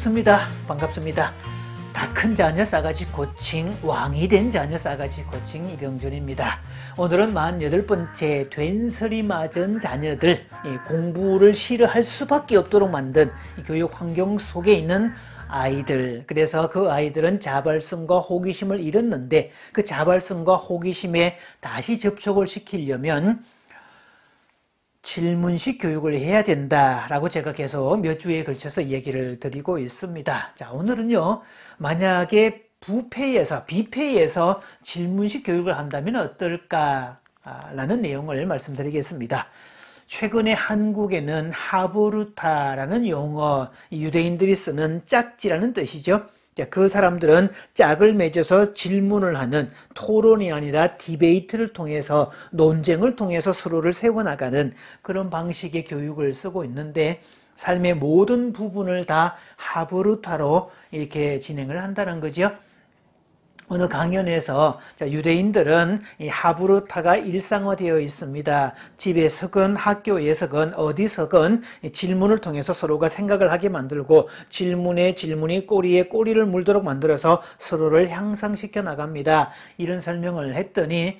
반갑습니다. 반갑습니다. 다 큰 자녀 싸가지 코칭, 왕이 된 자녀 싸가지 코칭 이병준입니다. 오늘은 48번째 된설이 맞은 자녀들, 공부를 싫어할 수밖에 없도록 만든 교육 환경 속에 있는 아이들, 그래서 그 아이들은 자발성과 호기심을 잃었는데 그 자발성과 호기심에 다시 접촉을 시키려면 질문식 교육을 해야 된다라고 제가 계속 몇 주에 걸쳐서 얘기를 드리고 있습니다. 자, 오늘은요, 만약에 비폐에서 질문식 교육을 한다면 어떨까라는 내용을 말씀드리겠습니다. 최근에 한국에는 하브루타라는 용어, 유대인들이 쓰는 짝지라는 뜻이죠. 그 사람들은 짝을 맺어서 질문을 하는, 토론이 아니라 디베이트를 통해서, 논쟁을 통해서 서로를 세워나가는 그런 방식의 교육을 쓰고 있는데, 삶의 모든 부분을 다 하브루타로 이렇게 진행을 한다는 거죠. 어느 강연에서 유대인들은 이 하브루타가 일상화되어 있습니다. 집에서건 학교에서건 어디서건 질문을 통해서 서로가 생각을 하게 만들고, 질문에 질문이 꼬리에 꼬리를 물도록 만들어서 서로를 향상시켜 나갑니다. 이런 설명을 했더니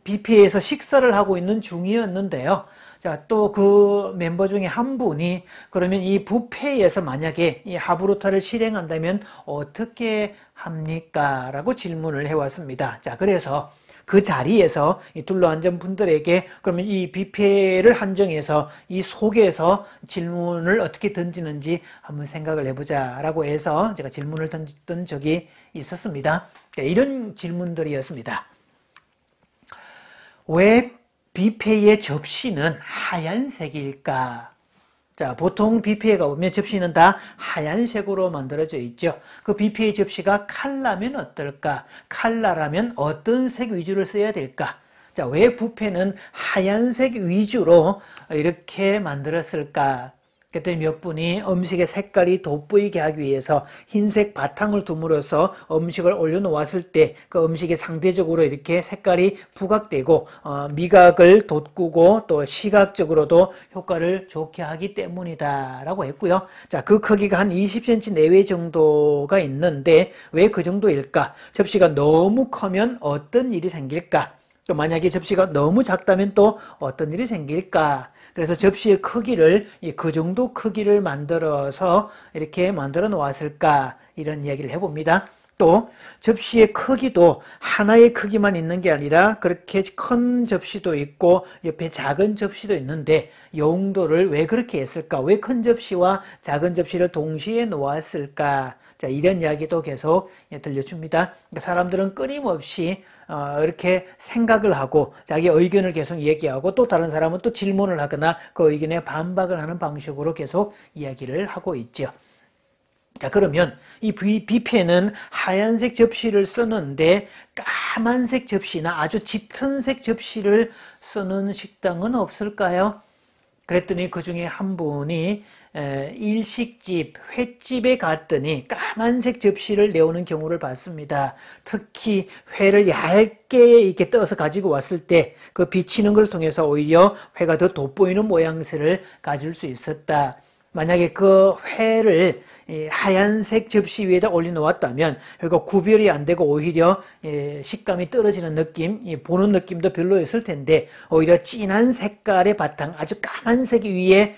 뷔페에서 식사를 하고 있는 중이었는데요. 자, 또 그 멤버 중에 한 분이 그러면 이 뷔페에서 만약에 이 하브루타를 실행한다면 어떻게 합니까? 라고 질문을 해왔습니다. 자, 그래서 그 자리에서 이 둘러앉은 분들에게 그러면 이 뷔페를 한정해서 이 속에서 질문을 어떻게 던지는지 한번 생각을 해보자 라고 해서 제가 질문을 던졌던 적이 있었습니다. 자, 이런 질문들이었습니다. 왜 뷔페의 접시는 하얀색일까? 자, 보통 뷔페에 가보면 접시는 다 하얀색으로 만들어져 있죠. 그 뷔페의 접시가 칼라면 어떨까? 칼라라면 어떤 색 위주를 써야 될까? 자, 왜 뷔페는 하얀색 위주로 이렇게 만들었을까? 그랬더니 몇 분이 음식의 색깔이 돋보이게 하기 위해서 흰색 바탕을 둠으로써 음식을 올려놓았을 때 그 음식이 상대적으로 이렇게 색깔이 부각되고 미각을 돋구고 또 시각적으로도 효과를 좋게 하기 때문이다 라고 했고요. 자, 그 크기가 한 20cm 내외 정도가 있는데 왜 그 정도일까? 접시가 너무 크면 어떤 일이 생길까? 또 만약에 접시가 너무 작다면 또 어떤 일이 생길까? 그래서 접시의 크기를 그 정도 크기를 만들어서 이렇게 만들어 놓았을까, 이런 이야기를 해봅니다. 또 접시의 크기도 하나의 크기만 있는 게 아니라 그렇게 큰 접시도 있고 옆에 작은 접시도 있는데 용도를 왜 그렇게 했을까? 왜 큰 접시와 작은 접시를 동시에 놓았을까? 자, 이런 이야기도 계속 들려줍니다. 사람들은 끊임없이 이렇게 생각을 하고 자기 의견을 계속 얘기하고 또 다른 사람은 또 질문을 하거나 그 의견에 반박을 하는 방식으로 계속 이야기를 하고 있죠. 자, 그러면 이 뷔페는 하얀색 접시를 쓰는데 까만색 접시나 아주 짙은색 접시를 쓰는 식당은 없을까요? 그랬더니 그 중에 한 분이 일식집, 횟집에 갔더니 까만색 접시를 내오는 경우를 봤습니다. 특히 회를 얇게 이렇게 떠서 가지고 왔을 때 그 비치는 걸 통해서 오히려 회가 더 돋보이는 모양새를 가질 수 있었다. 만약에 그 회를 하얀색 접시 위에다 올려놓았다면 회가 구별이 안 되고 오히려 식감이 떨어지는 느낌, 보는 느낌도 별로였을 텐데 오히려 진한 색깔의 바탕, 아주 까만색 위에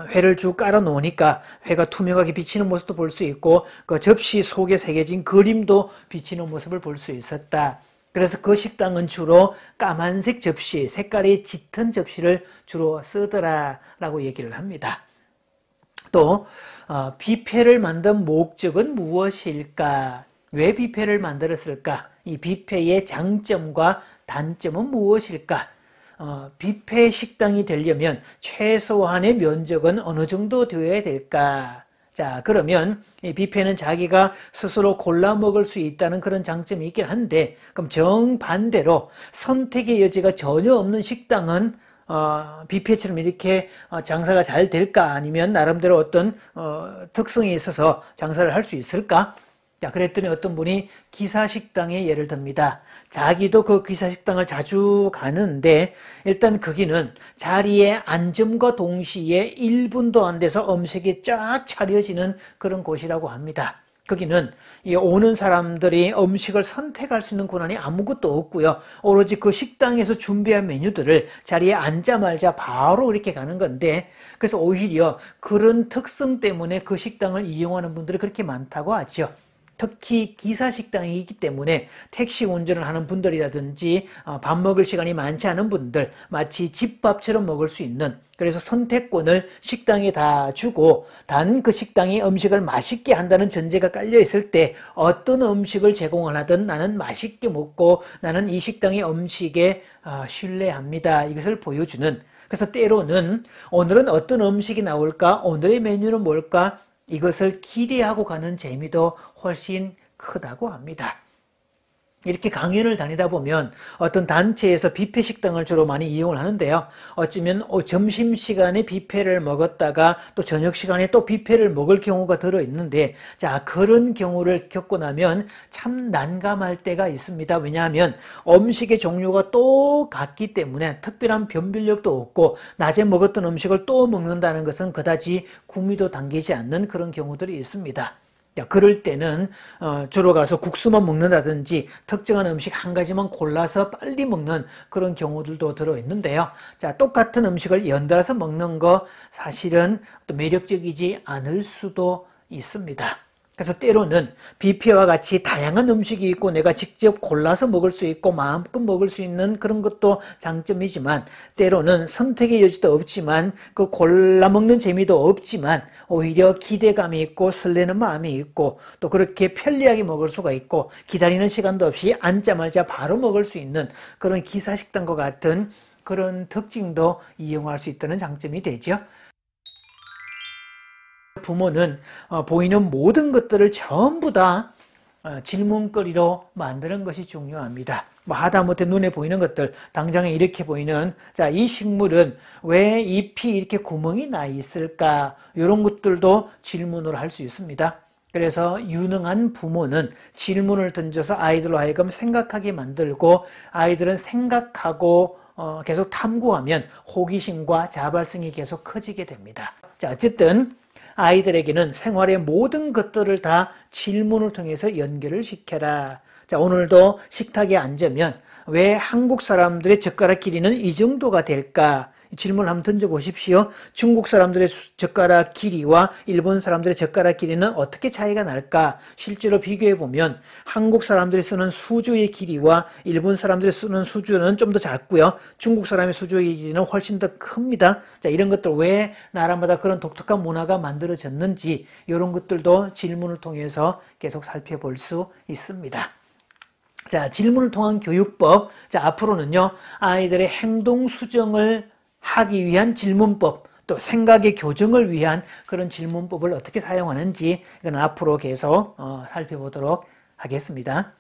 회를 쭉 깔아 놓으니까 회가 투명하게 비치는 모습도 볼 수 있고 그 접시 속에 새겨진 그림도 비치는 모습을 볼 수 있었다. 그래서 그 식당은 주로 까만색 접시, 색깔이 짙은 접시를 주로 쓰더라 라고 얘기를 합니다. 또 뷔페를 만든 목적은 무엇일까? 왜 뷔페를 만들었을까? 이 뷔페의 장점과 단점은 무엇일까? 뷔페 식당이 되려면 최소한의 면적은 어느 정도 되어야 될까? 자, 그러면 이 뷔페는 자기가 스스로 골라 먹을 수 있다는 그런 장점이 있긴 한데, 그럼 정반대로 선택의 여지가 전혀 없는 식당은 뷔페처럼 이렇게 장사가 잘 될까? 아니면 나름대로 어떤 특성이 있어서 장사를 할 수 있을까? 자, 그랬더니 어떤 분이 기사식당에 예를 듭니다. 자기도 그 기사식당을 자주 가는데 일단 거기는 자리에 앉음과 동시에 1분도 안 돼서 음식이 쫙 차려지는 그런 곳이라고 합니다. 거기는 오는 사람들이 음식을 선택할 수 있는 권한이 아무것도 없고요. 오로지 그 식당에서 준비한 메뉴들을 자리에 앉자마자 바로 이렇게 가는 건데, 그래서 오히려 그런 특성 때문에 그 식당을 이용하는 분들이 그렇게 많다고 하죠. 특히 기사식당이기 때문에 택시 운전을 하는 분들이라든지 밥 먹을 시간이 많지 않은 분들, 마치 집밥처럼 먹을 수 있는, 그래서 선택권을 식당에 다 주고 단 그 식당이 음식을 맛있게 한다는 전제가 깔려 있을 때 어떤 음식을 제공을 하든 나는 맛있게 먹고 나는 이 식당의 음식에 신뢰합니다. 이것을 보여주는, 그래서 때로는 오늘은 어떤 음식이 나올까? 오늘의 메뉴는 뭘까? 이것을 기대하고 가는 재미도 훨씬 크다고 합니다. 이렇게 강연을 다니다 보면 어떤 단체에서 뷔페 식당을 주로 많이 이용을 하는데요. 어쩌면 점심시간에 뷔페를 먹었다가 또 저녁시간에 또 뷔페를 먹을 경우가 들어있는데, 자, 그런 경우를 겪고 나면 참 난감할 때가 있습니다. 왜냐하면 음식의 종류가 똑같기 때문에 특별한 변별력도 없고 낮에 먹었던 음식을 또 먹는다는 것은 그다지 구미도 당기지 않는 그런 경우들이 있습니다. 그럴 때는 주로 가서 국수만 먹는다든지 특정한 음식 한 가지만 골라서 빨리 먹는 그런 경우들도 들어있는데요. 자, 똑같은 음식을 연달아서 먹는 거 사실은 또 매력적이지 않을 수도 있습니다. 그래서 때로는 뷔페와 같이 다양한 음식이 있고 내가 직접 골라서 먹을 수 있고 마음껏 먹을 수 있는 그런 것도 장점이지만, 때로는 선택의 여지도 없지만 그 골라 먹는 재미도 없지만 오히려 기대감이 있고 설레는 마음이 있고 또 그렇게 편리하게 먹을 수가 있고 기다리는 시간도 없이 앉자마자 바로 먹을 수 있는 그런 기사식당과 같은 그런 특징도 이용할 수 있다는 장점이 되죠. 부모는 보이는 모든 것들을 전부 다 질문거리로 만드는 것이 중요합니다. 하다못해 눈에 보이는 것들, 당장에 이렇게 보이는, 자, 이 식물은 왜 잎이 이렇게 구멍이 나 있을까? 이런 것들도 질문으로 할 수 있습니다. 그래서 유능한 부모는 질문을 던져서 아이들로 하여금 생각하게 만들고, 아이들은 생각하고 계속 탐구하면 호기심과 자발성이 계속 커지게 됩니다. 자, 어쨌든 아이들에게는 생활의 모든 것들을 다 질문을 통해서 연결을 시켜라. 자, 오늘도 식탁에 앉으면 왜 한국 사람들의 젓가락 길이는 이 정도가 될까? 질문을 한번 던져보십시오. 중국 사람들의 젓가락 길이와 일본 사람들의 젓가락 길이는 어떻게 차이가 날까? 실제로 비교해보면 한국 사람들이 쓰는 수저의 길이와 일본 사람들이 쓰는 수저는 좀 더 작고요. 중국 사람의 수저의 길이는 훨씬 더 큽니다. 자, 이런 것들 왜 나라마다 그런 독특한 문화가 만들어졌는지 이런 것들도 질문을 통해서 계속 살펴볼 수 있습니다. 자, 질문을 통한 교육법. 자, 앞으로는요, 아이들의 행동 수정을 하기 위한 질문법, 또 생각의 교정을 위한 그런 질문법을 어떻게 사용하는지 이건 앞으로 계속 살펴보도록 하겠습니다.